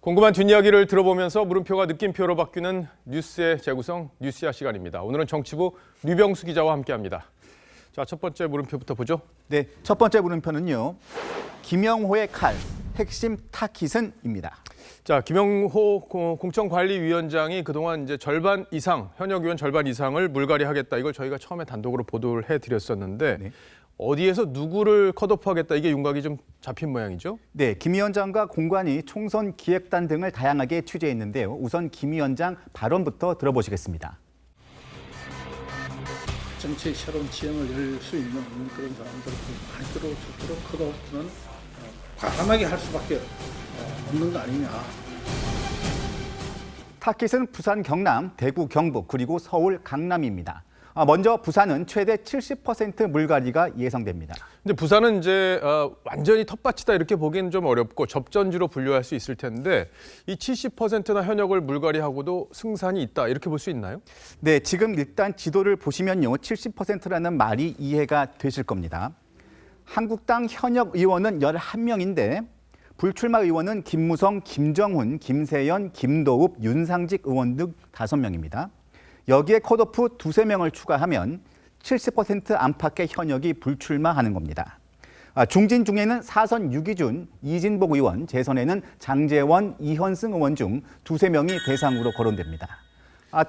궁금한 뒷이야기를 들어보면서 물음표가 느낌표로 바뀌는 뉴스의 재구성 뉴스야 시간입니다. 오늘은 정치부 류병수 기자와 함께합니다. 자, 첫 번째 물음표부터 보죠. 네, 첫 번째 물음표는요. 김영호의 칼, 핵심 타깃은입니다. 자, 김영호 공천관리위원장이 그동안 이제 절반 이상, 현역 의원 절반 이상을 물갈이하겠다. 이걸 저희가 처음에 단독으로 보도를 해드렸었는데 네. 어디에서 누구를 컷오프하겠다. 이게 윤곽이 좀 잡힌 모양이죠? 네, 김 위원장과 공관위, 총선 기획단 등을 다양하게 취재했는데요. 우선 김 위원장 발언부터 들어보시겠습니다. 정치의 새로운 지형을 열 수 있는 그런 사람들을 많이 들어오도록 컷오프는 과감하게 할 수밖에 없는 거 아니냐. 타깃은 부산, 경남, 대구, 경북, 그리고 서울, 강남입니다. 먼저 부산은 최대 70% 물갈이가 예상됩니다. 근데 부산은 이제 완전히 텃밭이다 이렇게 보기는 좀 어렵고 접전지로 분류할 수 있을 텐데 이 70%나 현역을 물갈이하고도 승산이 있다 이렇게 볼 수 있나요? 네, 지금 일단 지도를 보시면요. 70%라는 말이 이해가 되실 겁니다. 한국당 현역 의원은 11명인데 불출마 의원은 김무성, 김정훈, 김세연, 김도읍, 윤상직 의원 등 5명입니다. 여기에 컷오프 두세 명을 추가하면 70% 안팎의 현역이 불출마하는 겁니다. 중진 중에는 사선 유기준, 이진복 의원, 재선에는 장재원, 이현승 의원 중 두세 명이 대상으로 거론됩니다.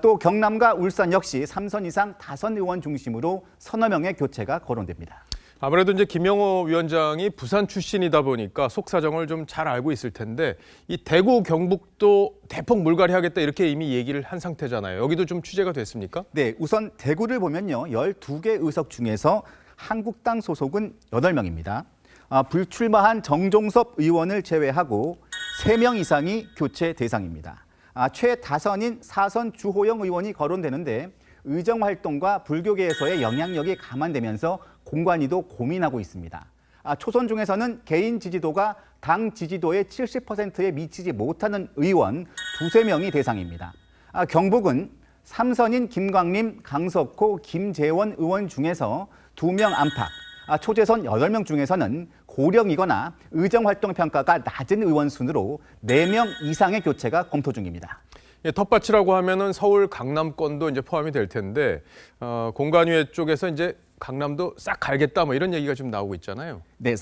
또 경남과 울산 역시 3선 이상 다선 의원 중심으로 서너 명의 교체가 거론됩니다. 아무래도 이제 김영호 위원장이 부산 출신이다 보니까 속사정을 좀 잘 알고 있을 텐데 이 대구, 경북도 대폭 물갈이하겠다 이렇게 이미 얘기를 한 상태잖아요. 여기도 좀 취재가 됐습니까? 네, 우선 대구를 보면요. 12개 의석 중에서 한국당 소속은 8명입니다. 불출마한 정종섭 의원을 제외하고 3명 이상이 교체 대상입니다. 최다선인 사선 주호영 의원이 거론되는데 의정활동과 불교계에서의 영향력이 감안되면서 공관위도 고민하고 있습니다. 초선 중에서는 개인 지지도가 당 지지도의 70%에 미치지 못하는 의원 두세 명이 대상입니다. 경북은 3선인 김광림, 강석호, 김재원 의원 중에서 2명 안팎, 초재선 8명 중에서는 고령이거나 의정활동 평가가 낮은 의원 순으로 4명 이상의 교체가 검토 중입니다. 예, 텃밭이라고 하면은 서울, 강남권도 이제 포함이 될 텐데 공관위 쪽에서 이제 강남도 싹 갈겠다 뭐 이런 얘기가 좀 나오고 있잖아요. 네,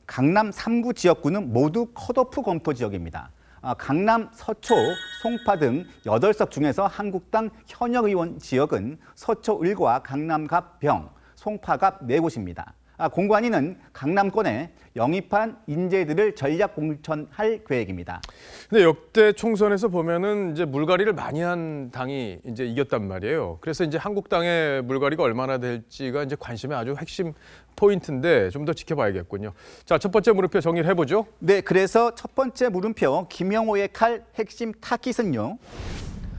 강남 3구 지역구는 모두 컷오프 검토 지역입니다. 강남, 서초, 송파 등 8석 중에서 한국당 현역 의원 지역은 서초 을과 강남 갑 병, 송파 갑 4곳입니다. 공관위는 강남권에 영입한 인재들을 전략 공천할 계획입니다. 근데 역대 총선에서 보면은 이제 물갈이를 많이 한 당이 이제 이겼단 말이에요. 그래서 이제 한국당의 물갈이가 얼마나 될지가 이제 관심의 아주 핵심 포인트인데 좀 더 지켜봐야겠군요. 자, 첫 번째 물음표 정리를 해보죠. 네, 그래서 첫 번째 물음표 김영호의 칼 핵심 타깃은요.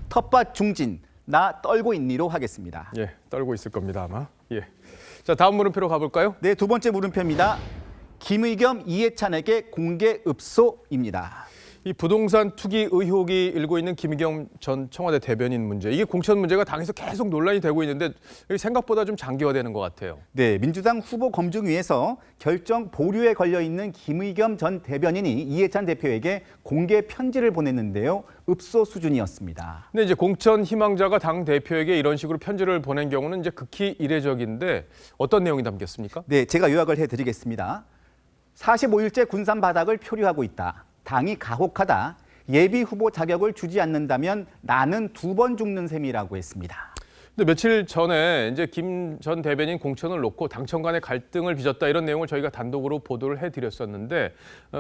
텃밭 중진, 나 떨고 있니로 하겠습니다. 예, 떨고 있을 겁니다 아마. 예. 자, 다음 물음표로 가볼까요? 네, 두 번째 물음표입니다. 김의겸, 이해찬에게 공개 읍소입니다. 이 부동산 투기 의혹이 일고 있는 김의겸 전 청와대 대변인 문제, 이게 공천 문제가 당에서 계속 논란이 되고 있는데 생각보다 좀 장기화되는 것 같아요. 네, 민주당 후보 검증위에서 결정 보류에 걸려 있는 김의겸 전 대변인이 이해찬 대표에게 공개 편지를 보냈는데요. 읍소 수준이었습니다. 근데 이제 공천 희망자가 당 대표에게 이런 식으로 편지를 보낸 경우는 이제 극히 이례적인데 어떤 내용이 담겼습니까? 네, 제가 요약을 해드리겠습니다. 45일째 군산 바닥을 표류하고 있다. 당이 가혹하다. 예비 후보 자격을 주지 않는다면 나는 2번 죽는 셈이라고 했습니다. 근데 며칠 전에 이제 김 전 대변인 공천을 놓고 당청 간의 갈등을 빚었다 이런 내용을 저희가 단독으로 보도를 해드렸었는데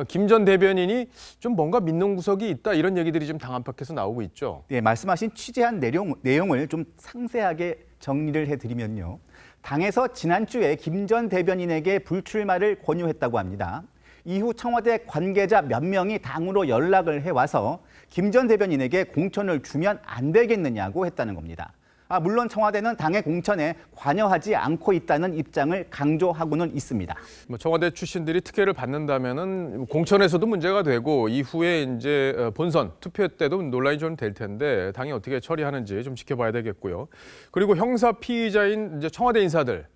김 전 대변인이 좀 뭔가 믿는 구석이 있다 이런 얘기들이 좀 당 안팎에서 나오고 있죠. 네, 말씀하신 취재한 내용을 좀 상세하게 정리를 해드리면요. 당에서 지난주에 김 전 대변인에게 불출마를 권유했다고 합니다. 이후 청와대 관계자 몇 명이 당으로 연락을 해와서 김 전 대변인에게 공천을 주면 안 되겠느냐고 했다는 겁니다. 물론 청와대는 당의 공천에 관여하지 않고 있다는 입장을 강조하고는 있습니다. 뭐 청와대 출신들이 특혜를 받는다면은 공천에서도 문제가 되고 이후에 이제 본선 투표 때도 논란이 좀 될 텐데 당이 어떻게 처리하는지 좀 지켜봐야 되겠고요. 그리고 형사 피의자인 이제 청와대 인사들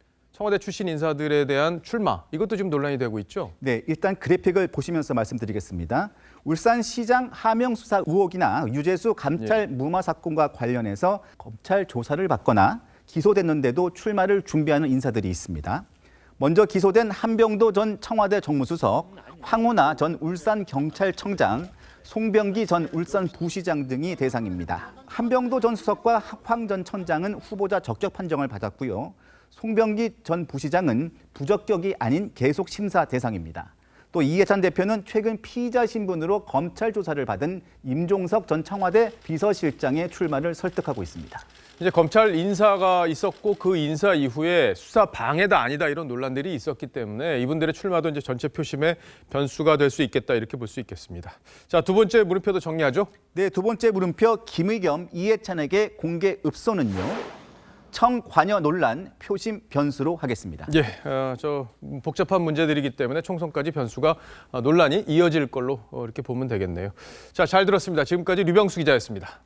청와대 출신 인사들에 대한 출마 이것도 지금 논란이 되고 있죠. 네, 일단 그래픽을 보시면서 말씀드리겠습니다. 울산시장 하명 수사 의혹이나 유재수 감찰 무마 사건과 관련해서 검찰 조사를 받거나 기소됐는데도 출마를 준비하는 인사들이 있습니다. 먼저 기소된 한병도 전 청와대 정무수석, 황운하 전 울산경찰청장, 송병기 전 울산부시장 등이 대상입니다. 한병도 전 수석과 황 전 청장은 후보자 적격 판정을 받았고요. 송병기 전 부시장은 부적격이 아닌 계속 심사 대상입니다. 또 이해찬 대표는 최근 피의자 신분으로 검찰 조사를 받은 임종석 전 청와대 비서실장의 출마를 설득하고 있습니다. 이제 검찰 인사가 있었고 그 인사 이후에 수사 방해다 아니다 이런 논란들이 있었기 때문에 이분들의 출마도 이제 전체 표심의 변수가 될 수 있겠다 이렇게 볼 수 있겠습니다. 자, 두 번째 물음표도 정리하죠. 네, 두 번째 물음표 김의겸, 이해찬에게 공개 읍소는요. 청관여 논란 표심 변수로 하겠습니다. 예, 저 복잡한 문제들이기 때문에 총선까지 변수가 논란이 이어질 걸로 이렇게 보면 되겠네요. 자, 잘 들었습니다. 지금까지 류병수 기자였습니다.